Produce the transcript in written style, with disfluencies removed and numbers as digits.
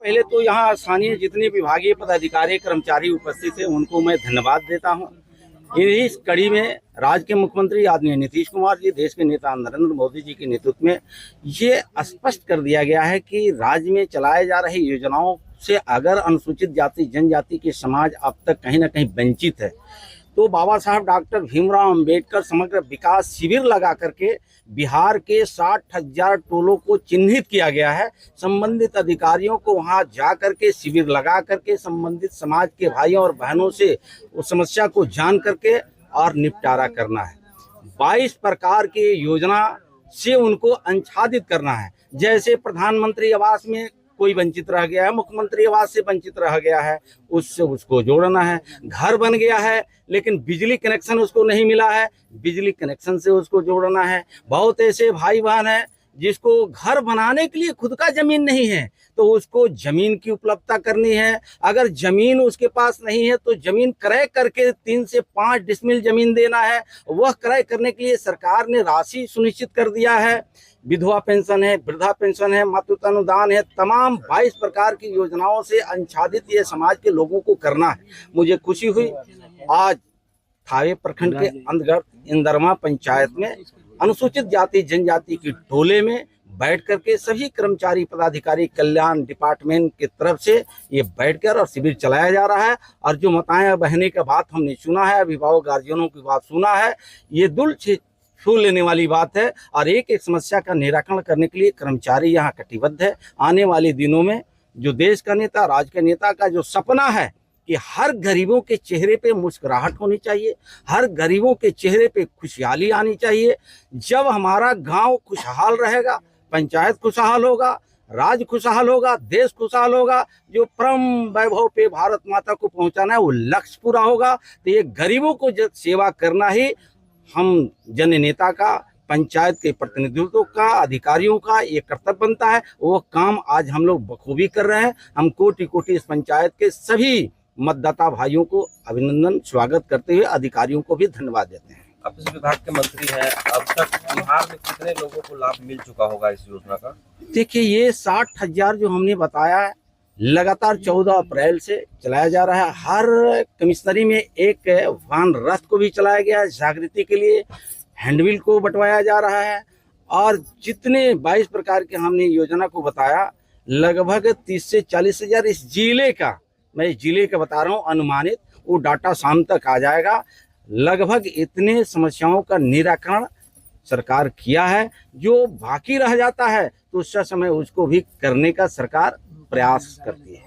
पहले तो यहाँ स्थानीय जितने विभागीय पदाधिकारी कर्मचारी उपस्थित हैं उनको मैं धन्यवाद देता हूँ। इस कड़ी में राज्य के मुख्यमंत्री आदरणीय नीतीश कुमार जी, देश के नेता नरेंद्र मोदी जी के नेतृत्व में ये स्पष्ट कर दिया गया है कि राज्य में चलाए जा रही योजनाओं से अगर अनुसूचित जाति जनजाति के समाज अब तक कहीं ना कहीं वंचित है, तो बाबा साहब डॉक्टर भीमराव अंबेडकर समग्र विकास शिविर लगा करके बिहार के 60,000 टोलों को चिन्हित किया गया है। संबंधित अधिकारियों को वहां जा करके शिविर लगा करके संबंधित समाज के भाइयों और बहनों से उस समस्या को जान करके और निपटारा करना है। 22 प्रकार की योजना से उनको आच्छादित करना है। जैसे प्रधानमंत्री आवास में कोई वंचित रह गया है, मुख्यमंत्री आवास से वंचित रह गया है, उससे उसको जोड़ना है। घर बन गया है लेकिन बिजली कनेक्शन उसको नहीं मिला है, बिजली कनेक्शन से उसको जोड़ना है। बहुत ऐसे भाई बहन हैं जिसको घर बनाने के लिए खुद का जमीन नहीं है, तो उसको जमीन की उपलब्धता करनी है। अगर जमीन उसके पास नहीं है तो जमीन क्रय करके 3 से 5 डिसमिल जमीन देना है। वह क्रय करने के लिए सरकार ने राशि सुनिश्चित कर दिया है। विधवा पेंशन है, वृद्धा पेंशन है, मातृत्व अनुदान है, तमाम 22 प्रकार की योजनाओं से आच्छादित ये समाज के लोगों को करना है। मुझे खुशी हुई आज थावे प्रखंड के अंतर्गत इंदरमा पंचायत में अनुसूचित जाति जनजाति की टोले में बैठ करके सभी कर्मचारी पदाधिकारी कल्याण डिपार्टमेंट की तरफ से ये बैठकर और शिविर चलाया जा रहा है। और जो माताएं बहनें का बात हमने सुना है, अभिभावक गार्जियनों की बात सुना है, ये दिल छू लेने वाली बात है। और एक एक समस्या का निराकरण करने के लिए कर्मचारी यहाँ कटिबद्ध है। आने वाले दिनों में जो देश का नेता, राज्य के नेता का जो सपना है कि हर गरीबों के चेहरे पे मुस्कुराहट होनी चाहिए, हर गरीबों के चेहरे पे खुशहाली आनी चाहिए। जब हमारा गांव खुशहाल रहेगा, पंचायत खुशहाल होगा, राज्य खुशहाल होगा, देश खुशहाल होगा। जो परम वैभव पे भारत माता को पहुंचाना है वो लक्ष्य पूरा होगा। तो ये गरीबों को सेवा करना ही हम जननेता का, पंचायत के प्रतिनिधित्व का, अधिकारियों का ये कर्तव्य बनता है। वो काम आज हम लोग बखूबी कर रहे हैं। हम कोटि कोटि इस पंचायत के सभी मतदाता भाइयों को अभिनंदन स्वागत करते हुए अधिकारियों को भी धन्यवाद देते हैं। आप इस विभाग के मंत्री हैं, अब तक बिहार में कितने लोगों को लाभ मिल चुका होगा इस योजना का? देखिए, ये 60,000 जो हमने बताया है लगातार 14 अप्रैल से चलाया जा रहा है। हर कमिश्नरी में एक वाहन रथ को भी चलाया गया है जागृति के लिए, हैंडबिल को बंटवाया जा रहा है। और जितने 22 प्रकार के हमने योजना को बताया, लगभग 30 से 40,000 इस जिले का, मैं इस जिले का बता रहा हूँ अनुमानित, वो डाटा शाम तक आ जाएगा। लगभग इतने समस्याओं का निराकरण सरकार किया है। जो बाकी रह जाता है तो उस समय उसको भी करने का सरकार प्रयास करती है।